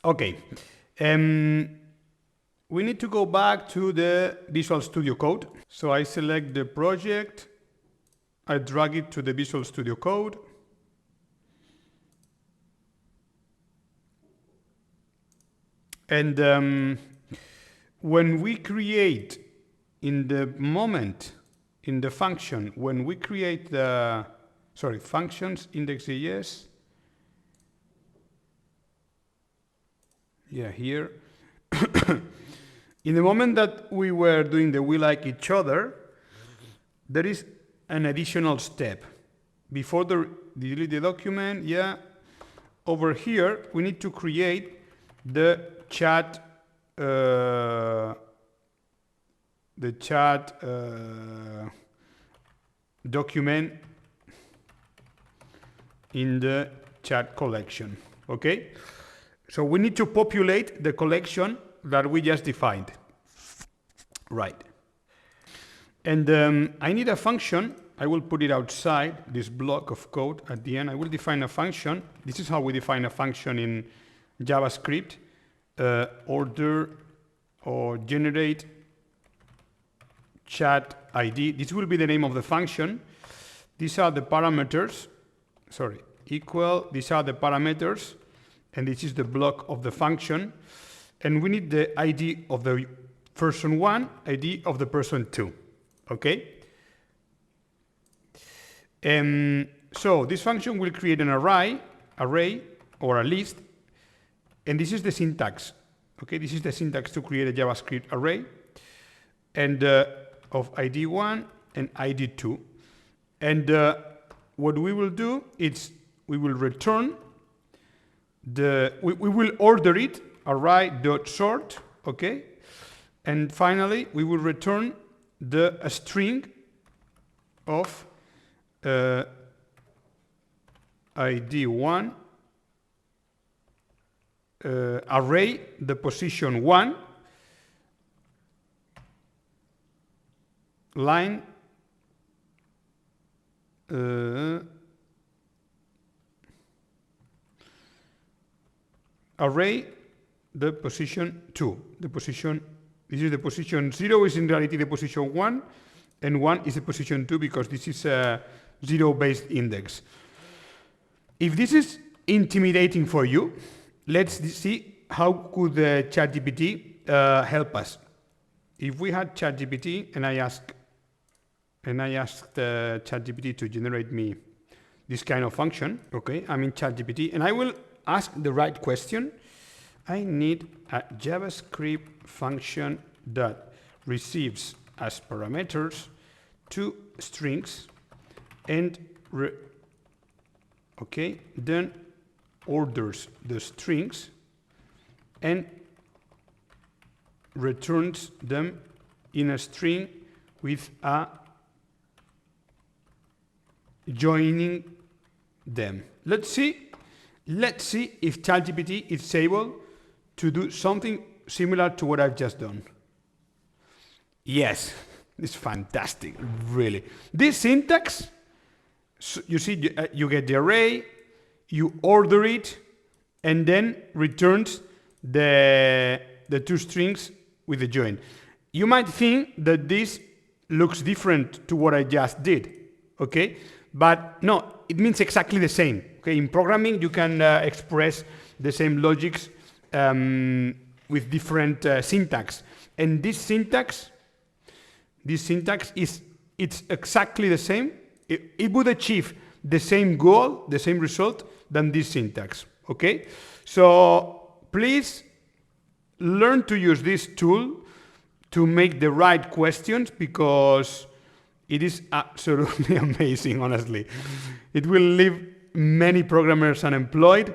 Okay. We need to go back to the Visual Studio Code. So I select the project, I drag it to the Visual Studio Code. And when we create in the moment, in the function, when we create the, functions index.js, yeah, here. In the moment that we were doing the we like each other, there is an additional step. Before the delete the document, yeah, over here, we need to create the chat document in the chat collection. Okay, so we need to populate the collection that we just defined, right? And I need a function. I will put it outside this block of code. At the end, I will define a function. This is how we define a function in JavaScript. Order or generate chat ID. This will be the name of the function. These are the parameters. Equal. These are the parameters, and this is the block of the function. And we need the ID of the person 1, ID of the person 2. Okay? So this function will create an array or a list, and this is the syntax. Okay, this is the syntax to create a JavaScript array, and of ID 1 and ID 2. And what we will do is we will return we will order it, array.sort, okay? And finally, we will return a string of ID1 array, the position 1, line array, the position 2, the position, this is the position 0 is in reality the position 1, and 1 is the position 2 because this is a 0-based index. If this is intimidating for you, let's see how could ChatGPT help us. If we had ChatGPT and I asked ChatGPT to generate me this kind of function, okay, I'm in ChatGPT, and I will ask the right question. I need a JavaScript function that receives as parameters 2 strings and then orders the strings and returns them in a string with a joining them. Let's see if ChatGPT is able to do something similar to what I've just done. Yes, it's fantastic, really. This syntax, you see, you get the array, you order it, and then returns the 2 strings with the join. You might think that this looks different to what I just did, okay? But no, it means exactly the same. Okay, in programming, you can express the same logics with different syntax, and this syntax it's exactly the same. It would achieve the same goal, the same result than this syntax. Okay, so please learn to use this tool to make the right questions, because it is absolutely amazing, honestly. It will leave many programmers unemployed,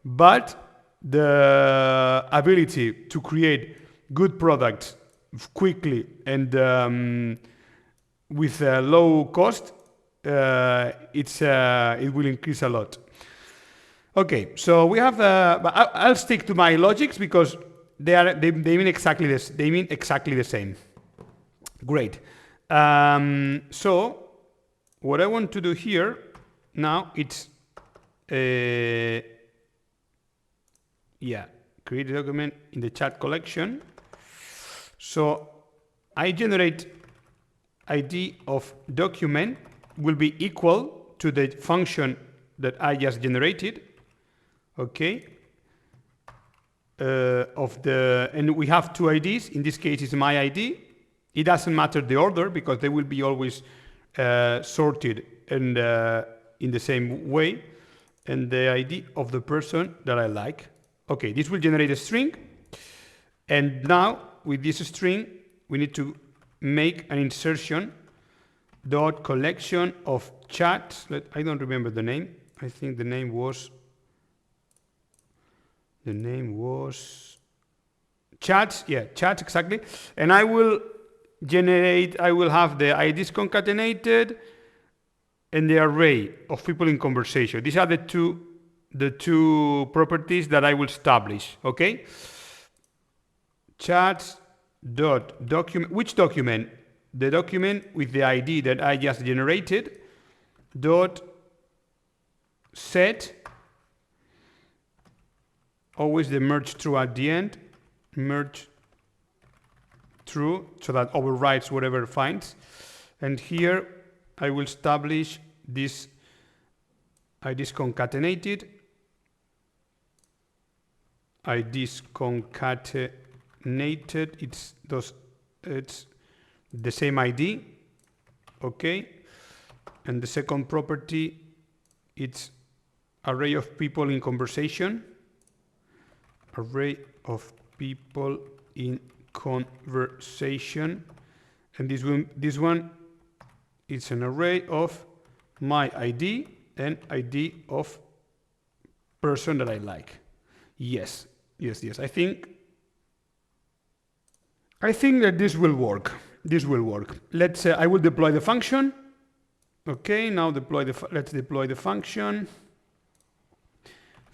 but the ability to create good products quickly and with a low cost, it will increase a lot. Okay, so we have, but I'll stick to my logics because they mean exactly this. They mean exactly the same. Great. So what I want to do here now, it's create a document in the chat collection. So I generate ID of document will be equal to the function that I just generated. Okay. And we have two IDs. In this case, it's my ID. It doesn't matter the order because they will be always sorted and in the same way. And the ID of the person that I like. Okay, this will generate a string. And now with this string, we need to make an insertion dot collection of chats. I don't remember the name. I think the name was chats. Yeah, chats exactly. And I will have the IDs concatenated and the array of people in conversation. These are the two properties that I will establish. Okay. Chats dot document. Which document? The document with the ID that I just generated. Dot set. Always the merge true at the end. Merge true, so that overrides whatever it finds. And here I will establish this IDs concatenated. IDs concatenated. It's the same ID. Okay. And the second property, it's array of people in conversation. Array of people in conversation. And this one it's an array of my ID and ID of person that I like. Yes. I think that this will work. Let's say I will deploy the function. Okay, now let's deploy the function.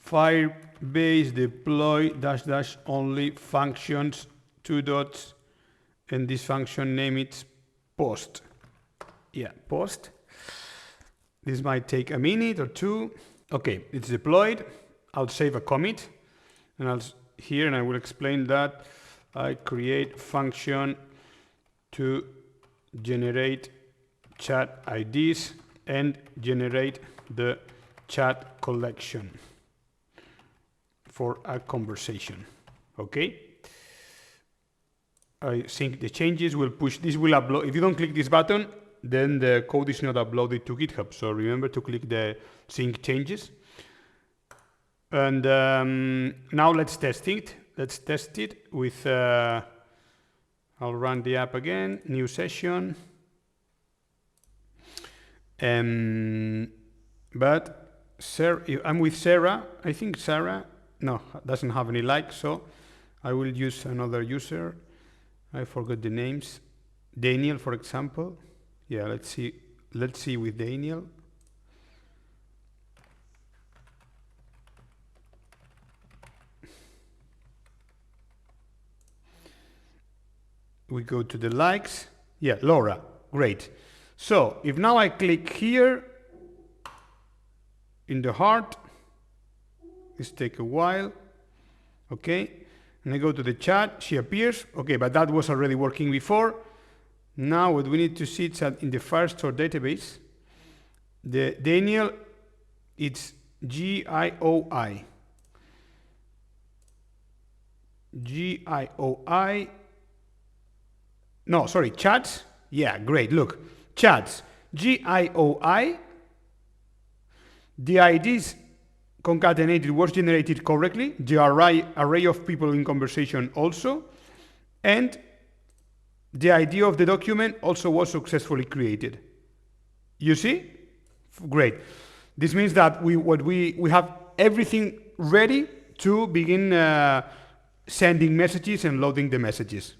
Firebase deploy -- only functions 2 dots, and this function name it's post. Yeah, post. This might take a minute or two. Okay, it's deployed. I'll save a commit, and I will explain that I create function to generate chat IDs and generate the chat collection for a conversation. Okay. I think the changes will push. This will upload. If you don't click this button, then the code is not uploaded to GitHub. So remember to click the sync changes. And now let's test it. Let's test it with. I'll run the app again. New session. But Sarah, I'm with Sarah. I think Sarah doesn't have any likes, so I will use another user. I forgot the names. Daniel, for example. Yeah, let's see with Daniel. We go to the likes. Yeah, Laura, great. So if now I click here in the heart, this takes a while. Okay. And I go to the chat, she appears. Okay, but that was already working before. Now what we need to see is that in the Firestore database, the Daniel, it's GIOI. GIOI. No, sorry, chats. Yeah, great. Look, chats, GIOI. The IDs concatenated was generated correctly. The array of people in conversation also. And the ID of the document also was successfully created. You see? Great. This means that we have everything ready to begin sending messages and loading the messages.